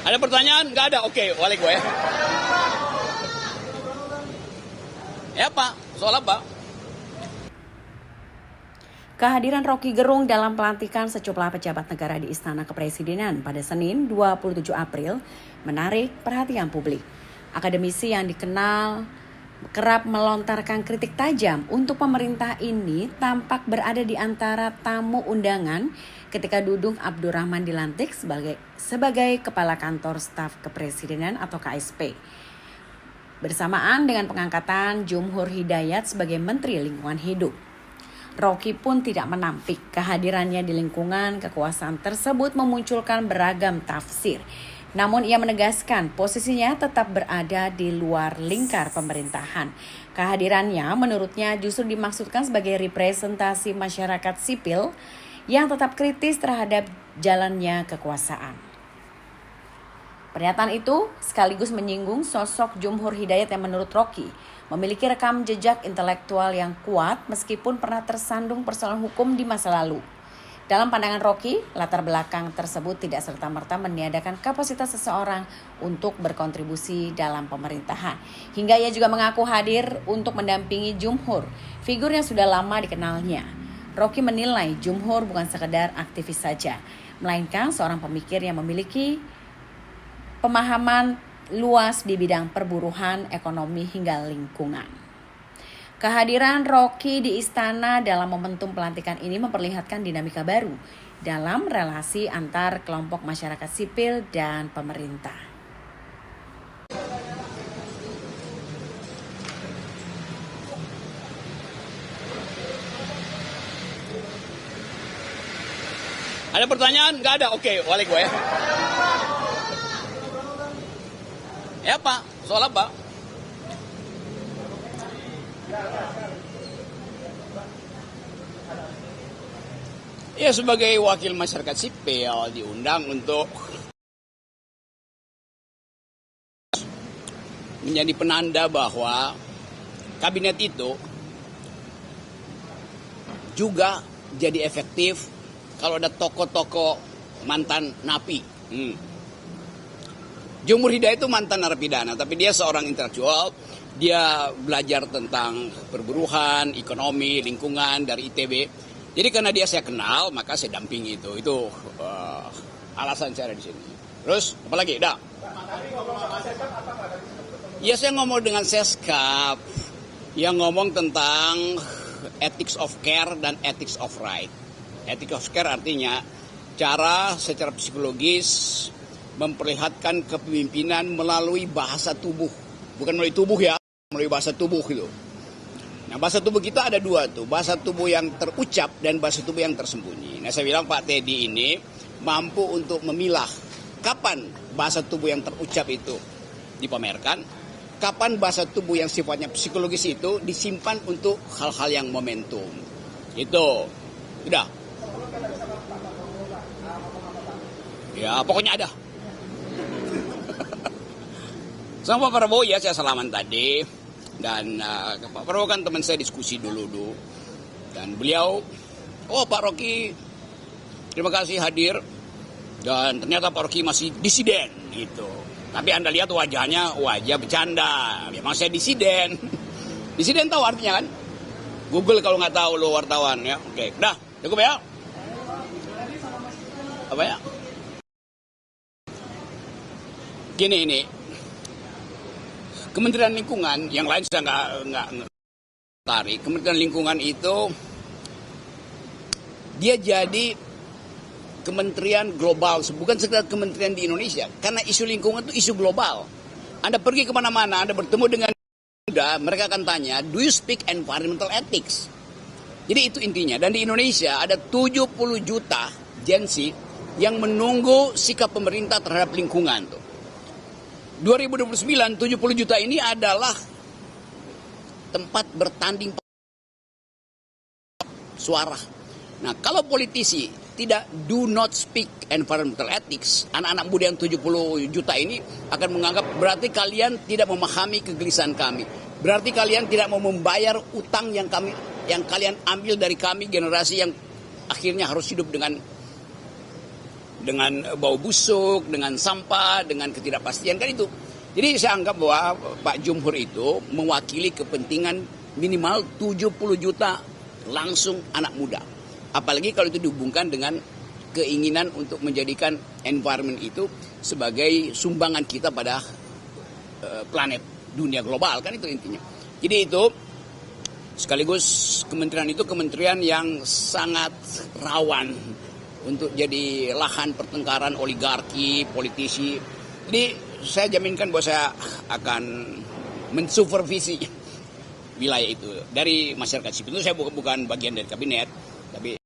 Ada pertanyaan? Nggak ada? Oke, balik gue ya. Ya Pak, soal apa? Kehadiran Rocky Gerung dalam pelantikan sejumlah pejabat negara di Istana Kepresidenan pada Senin 27 April menarik perhatian publik. Akademisi yang dikenal kerap melontarkan kritik tajam untuk pemerintah ini tampak berada di antara tamu undangan ketika Dudung Abdurrahman dilantik sebagai Kepala Kantor Staf Kepresidenan atau KSP. Bersamaan dengan pengangkatan Jumhur Hidayat sebagai Menteri Lingkungan Hidup. Rocky pun tidak menampik kehadirannya di lingkungan kekuasaan tersebut memunculkan beragam tafsir. Namun ia menegaskan posisinya tetap berada di luar lingkar pemerintahan. Kehadirannya menurutnya justru dimaksudkan sebagai representasi masyarakat sipil yang tetap kritis terhadap jalannya kekuasaan. Pernyataan itu sekaligus menyinggung sosok Jumhur Hidayat yang menurut Rocky memiliki rekam jejak intelektual yang kuat meskipun pernah tersandung persoalan hukum di masa lalu. Dalam pandangan Rocky, latar belakang tersebut tidak serta-merta meniadakan kapasitas seseorang untuk berkontribusi dalam pemerintahan. Hingga ia juga mengaku hadir untuk mendampingi Jumhur, figur yang sudah lama dikenalnya. Rocky menilai Jumhur bukan sekedar aktivis saja, melainkan seorang pemikir yang memiliki pemahaman luas di bidang perburuhan, ekonomi, hingga lingkungan. Kehadiran Rocky di istana dalam momentum pelantikan ini memperlihatkan dinamika baru dalam relasi antar kelompok masyarakat sipil dan pemerintah. Ada pertanyaan? Nggak ada? Oke, balik gue ya. Ya Pak, soal apa? Ya sebagai wakil masyarakat sipil diundang untuk menjadi penanda bahwa kabinet itu juga jadi efektif kalau ada tokoh-tokoh mantan napi. Jumhur Hidayat itu mantan narapidana, tapi dia seorang intelektual. Dia belajar tentang perburuhan, ekonomi, lingkungan dari ITB. Jadi karena dia saya kenal, maka saya dampingi itu. Itu alasan saya ada di sini. Terus, apa lagi? Dah. Ya saya ngomong dengan Seskap yang ngomong tentang ethics of care dan ethics of right. Ethics of care artinya cara secara psikologis memperlihatkan kepemimpinan melalui bahasa tubuh. Bukan melalui tubuh ya, melalui bahasa tubuh itu. Nah bahasa tubuh kita ada dua tuh, bahasa tubuh yang terucap dan bahasa tubuh yang tersembunyi. Nah saya bilang Pak Teddy ini mampu untuk memilah kapan bahasa tubuh yang terucap itu dipamerkan, kapan bahasa tubuh yang sifatnya psikologis itu disimpan untuk hal-hal yang momentum. Itu, udah. Ya pokoknya ada. Sama Pak Prabowo ya saya salaman tadi. Dan Pak Prabowo kan teman saya diskusi dulu. Dan beliau, Pak Rocky terima kasih hadir. Dan ternyata Pak Rocky masih disiden gitu. Tapi Anda lihat wajahnya wajah bercanda. Memang saya disiden. Disiden tahu artinya kan? Google kalau nggak tahu lo wartawan ya. Oke, dah cukup ya. Apa ya? Gini ini. Kementerian Lingkungan, yang lain saya nggak tarik. Kementerian Lingkungan itu dia jadi kementerian global, bukan sekedar kementerian di Indonesia. Karena isu lingkungan itu isu global. Anda pergi kemana-mana, Anda bertemu dengan mereka akan tanya, do you speak environmental ethics? Jadi itu intinya. Dan di Indonesia ada 70 juta Gen Z yang menunggu sikap pemerintah terhadap lingkungan tuh. 2029, 70 juta ini adalah tempat bertanding suara. Nah, kalau politisi tidak do not speak environmental ethics, anak-anak muda yang 70 juta ini akan menganggap berarti kalian tidak memahami kegelisahan kami. Berarti kalian tidak mau membayar utang yang kalian ambil dari kami, generasi yang akhirnya harus hidup dengan dengan bau busuk, dengan sampah, dengan ketidakpastian, kan itu. Jadi saya anggap bahwa Pak Jumhur itu mewakili kepentingan minimal 70 juta langsung anak muda. Apalagi kalau itu dihubungkan dengan keinginan untuk menjadikan environment itu sebagai sumbangan kita pada planet dunia global, kan itu intinya. Jadi itu sekaligus kementerian itu kementerian yang sangat rawan untuk jadi lahan pertengkaran oligarki, politisi. Jadi saya jaminkan bahwa saya akan mensupervisi wilayah itu dari masyarakat sipil. Itu saya bukan bagian dari kabinet, tapi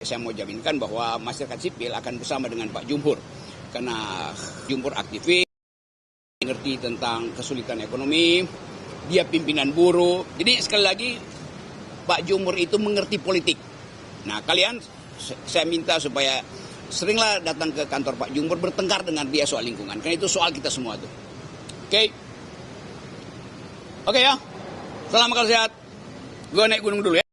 saya mau jaminkan bahwa masyarakat sipil akan bersama dengan Pak Jumhur. Karena Jumhur aktivis, ngerti tentang kesulitan ekonomi, dia pimpinan buruh. Jadi sekali lagi Pak Jumhur itu mengerti politik. Nah, kalian saya minta supaya seringlah datang ke kantor Pak Jumhur bertengkar dengan dia soal lingkungan. Karena itu soal kita semua tuh. Oke? Oke ya. Salam akal sehat. Gue naik gunung dulu ya.